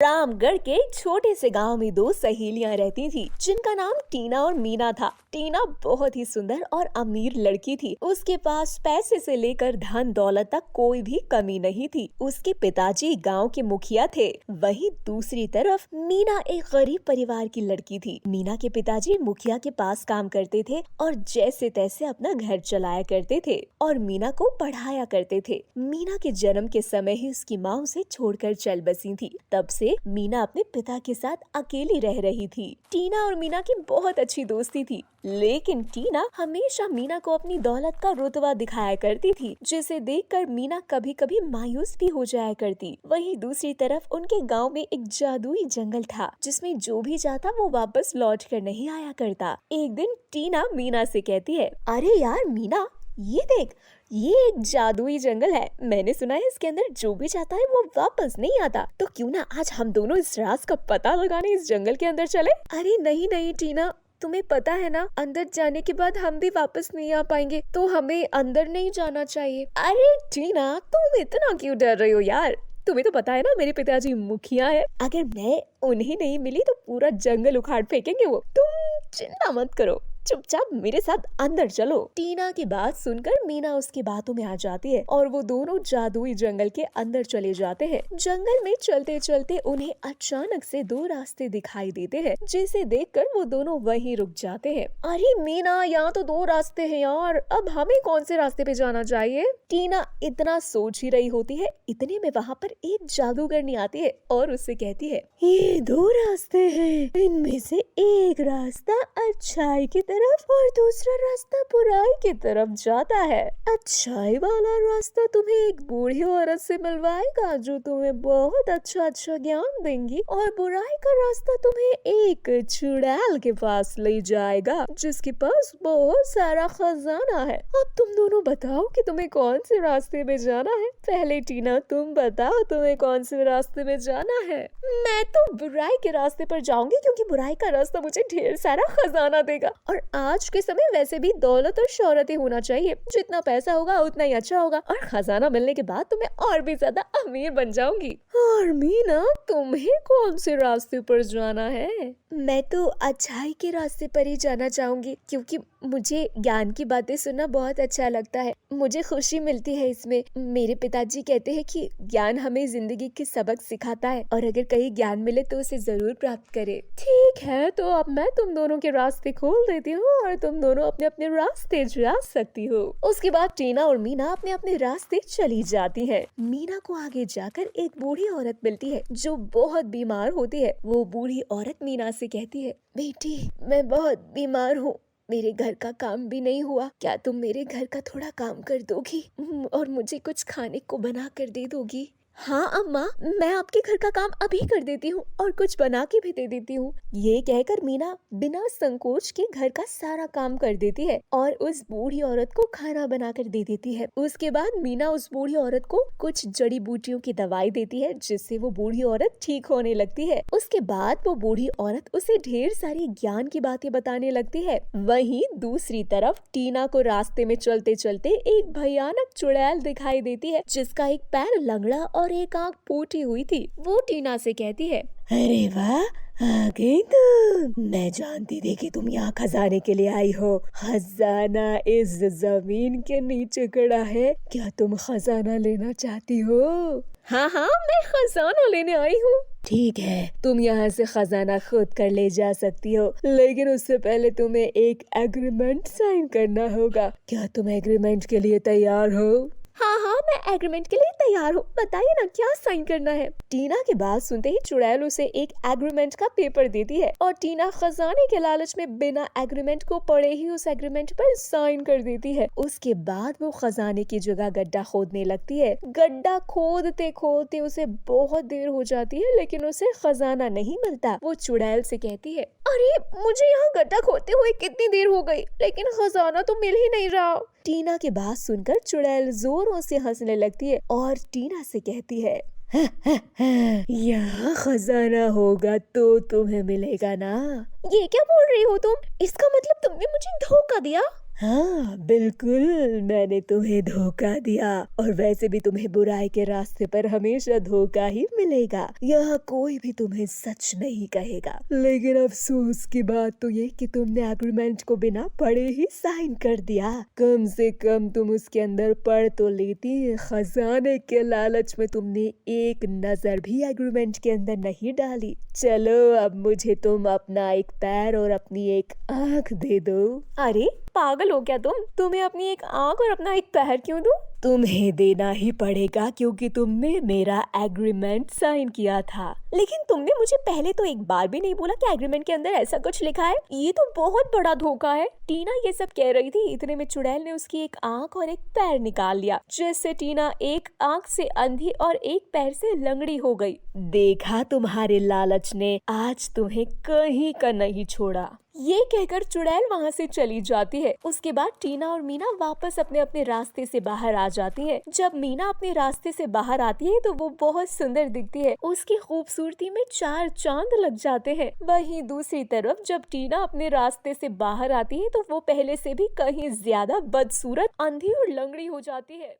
रामगढ़ के एक छोटे से गांव में दो सहेलियां रहती थी जिनका नाम टीना और मीना था। टीना बहुत ही सुंदर और अमीर लड़की थी। उसके पास पैसे से लेकर धन दौलत तक कोई भी कमी नहीं थी। उसके पिताजी गांव के मुखिया थे। वहीं दूसरी तरफ मीना एक गरीब परिवार की लड़की थी। मीना के पिताजी मुखिया के पास काम करते थे और जैसे तैसे अपना घर चलाया करते थे और मीना को पढ़ाया करते थे। मीना के जन्म के समय ही उसकी माँ उसे छोड़कर चल बसी थी। तब से मीना अपने पिता के साथ अकेली रह रही थी। टीना और मीना की बहुत अच्छी दोस्ती थी, लेकिन टीना हमेशा मीना को अपनी दौलत का रुतबा दिखाया करती थी, जिसे देखकर मीना कभी कभी मायूस भी हो जाया करती। वहीं दूसरी तरफ उनके गांव में एक जादुई जंगल था, जिसमें जो भी जाता वो वापस लौट कर नहीं आया करता। एक दिन टीना मीना से कहती है, अरे यार मीना, ये देख, ये एक जादुई जंगल है। मैंने सुना है इसके अंदर जो भी जाता है वो वापस नहीं आता। तो क्यों ना आज हम दोनों इस राज का पता लगाने इस जंगल के अंदर चले। अरे नहीं नहीं टीना, तुम्हें पता है ना, अंदर जाने के बाद हम भी वापस नहीं आ पाएंगे, तो हमें अंदर नहीं जाना चाहिए। अरे टीना, तुम इतना क्यों डर रही हो यार? तुम्हें तो पता है ना मेरे पिताजी मुखिया है। अगर मैं उन्हें नहीं मिली तो पूरा जंगल उखाड़ फेंकेंगे वो। तुम चिंता मत करो, चुपचाप मेरे साथ अंदर चलो। टीना की बात सुनकर मीना उसकी बातों में आ जाती है और वो दोनों जादुई जंगल के अंदर चले जाते हैं। जंगल में चलते चलते उन्हें अचानक से दो रास्ते दिखाई देते हैं, जिसे देखकर वो दोनों वहीं रुक जाते हैं। अरे मीना, यहाँ तो दो रास्ते हैं यार, अब हमें कौन से रास्ते पे जाना चाहिए? टीना इतना सोच ही रही होती है, इतने में वहाँ पर एक जादूगरनी आती है और उससे कहती है, ये दो रास्ते हैं, इनमें से एक रास्ता अच्छाई की तरफ और दूसरा रास्ता बुराई की तरफ जाता है। अच्छाई वाला रास्ता तुम्हें एक बूढ़ी औरत से मिलवाएगा जो तुम्हें बहुत अच्छा अच्छा ज्ञान देंगी, और बुराई का रास्ता तुम्हें एक चुड़ैल के पास ले जाएगा जिसके पास बहुत सारा खजाना है। अब तुम दोनों बताओ कि तुम्हें कौन से रास्ते में जाना है। पहले टीना तुम बताओ, तुम्हें कौन से रास्ते में जाना है? मैं तो बुराई के रास्ते पर जाऊंगी, क्योंकि बुराई का रास्ता मुझे ढेर सारा खजाना देगा, और आज के समय वैसे भी दौलत और शोहरत ही होना चाहिए। जितना पैसा होगा उतना ही अच्छा होगा, और खजाना मिलने के बाद तो मैं और भी ज्यादा अमीर बन जाऊंगी। और मीना, तुम्हें कौन से रास्ते पर जाना है? मैं तो अच्छाई के रास्ते पर ही जाना चाहूंगी, क्योंकि मुझे ज्ञान की बातें सुनना बहुत अच्छा लगता है। मुझे खुशी मिलती है इसमें। मेरे पिताजी कहते हैं कि ज्ञान हमें जिंदगी के सबक सिखाता है, और अगर कहीं ज्ञान मिले तो उसे जरूर प्राप्त करे। ठीक है, तो अब मैं तुम दोनों के रास्ते खोल देती हूँ और तुम दोनों अपने अपने रास्ते जा सकती हो। उसके बाद टीना और मीना अपने अपने रास्ते चली जाती हैं। मीना को आगे जाकर एक बूढ़ी औरत मिलती है जो बहुत बीमार होती है। वो बूढ़ी औरत मीना से कहती है, बेटी, मैं बहुत बीमार हूँ, मेरे घर का काम भी नहीं हुआ, क्या तुम मेरे घर का थोड़ा काम कर दोगी और मुझे कुछ खाने को बना कर दे दोगी? हाँ अम्मा, मैं आपके घर का काम अभी कर देती हूँ और कुछ बना के भी दे देती हूँ। ये कहकर मीना बिना संकोच के घर का सारा काम कर देती है और उस बूढ़ी औरत को खाना बना कर दे देती है। उसके बाद मीना उस बूढ़ी औरत को कुछ जड़ी बूटियों की दवाई देती है, जिससे वो बूढ़ी औरत ठीक होने लगती है। उसके बाद वो बूढ़ी औरत उसे ढेर सारी ज्ञान की बातें बताने लगती है। वहीं दूसरी तरफ टीना को रास्ते में चलते चलते एक भयानक चुड़ैल दिखाई देती है, जिसका एक पैर लंगड़ा और एक आंख फूटी हुई थी। वो टीना से कहती है, अरे वाह, आ गई तुम। मैं जानती थी कि तुम यहाँ खजाने के लिए आई हो। खजाना इस जमीन के नीचे खड़ा है, क्या तुम खजाना लेना चाहती हो? हाँ हाँ, मैं खजाना लेने आई हूँ। ठीक है, तुम यहाँ से खजाना खुद कर ले जा सकती हो, लेकिन उससे पहले तुम्हें एक एग्रीमेंट साइन करना होगा। क्या तुम एग्रीमेंट के लिए तैयार हो? हाँ हाँ, मैं एग्रीमेंट के लिए तैयार हूँ, बताइए ना क्या साइन करना है। टीना की बात सुनते ही चुड़ैल उसे एक एग्रीमेंट का पेपर देती है और टीना खजाने के लालच में बिना एग्रीमेंट को पढ़े ही उस एग्रीमेंट पर साइन कर देती है। उसके बाद वो खजाने की जगह गड्ढा खोदने लगती है। गड्ढा खोदते खोदते उसे बहुत देर हो जाती है, लेकिन उसे खजाना नहीं मिलता। वो चुड़ैल से कहती है, अरे मुझे यहाँ गड्ढा खोदते हुए कितनी देर हो गई, लेकिन खजाना तो मिल ही नहीं रहा। टीना की बात सुनकर चुड़ैल जोरों से हंसने लगती है और टीना से कहती है, यहाँ खजाना होगा तो तुम्हें मिलेगा ना। ये क्या बोल रही हो तुम? इसका मतलब तुमने मुझे धोखा दिया? हाँ, बिल्कुल, मैंने तुम्हें धोखा दिया और वैसे भी तुम्हें बुराई के रास्ते पर हमेशा धोखा ही मिलेगा। यहाँ कोई भी तुम्हें सच नहीं कहेगा। लेकिन अफ़सोस की बात तो ये कि तुमने एग्रीमेंट को बिना पढ़े ही साइन कर दिया। कम से कम तुम उसके अंदर पढ़ तो लेती। खजाने के लालच में तुमने एक नज़र भी एग्रीमेंट के अंदर नहीं डाली। चलो अब मुझे तुम अपना एक पैर और अपनी एक आँख दे दो। अरे पागल हो क्या तुम? तुम्हें अपनी एक आंख और अपना एक पैर क्यों दूं? तुम्हें देना ही पड़ेगा क्योंकि तुमने मेरा एग्रीमेंट साइन किया था। लेकिन तुमने मुझे पहले तो एक बार भी नहीं बोला कि एग्रीमेंट के अंदर ऐसा कुछ लिखा है। ये तो बहुत बड़ा धोखा है। टीना ये सब कह रही थी, इतने में चुड़ैल ने उसकी एक आंख और एक पैर निकाल लिया, जिससे टीना एक आंख से अंधी और एक पैर से लंगड़ी हो गई। देखा, तुम्हारे लालच ने आज तुम्हें कहीं का नहीं छोड़ा। ये कहकर चुड़ैल वहाँ से चली जाती है। उसके बाद टीना और मीना वापस अपने अपने रास्ते से बाहर आ जाती है। जब मीना अपने रास्ते से बाहर आती है तो वो बहुत सुंदर दिखती है। उसकी खूबसूरती में चार चांद लग जाते हैं। वहीं दूसरी तरफ जब टीना अपने रास्ते से बाहर आती है तो वो पहले से भी कहीं ज्यादा बदसूरत, अंधी और लंगड़ी हो जाती है।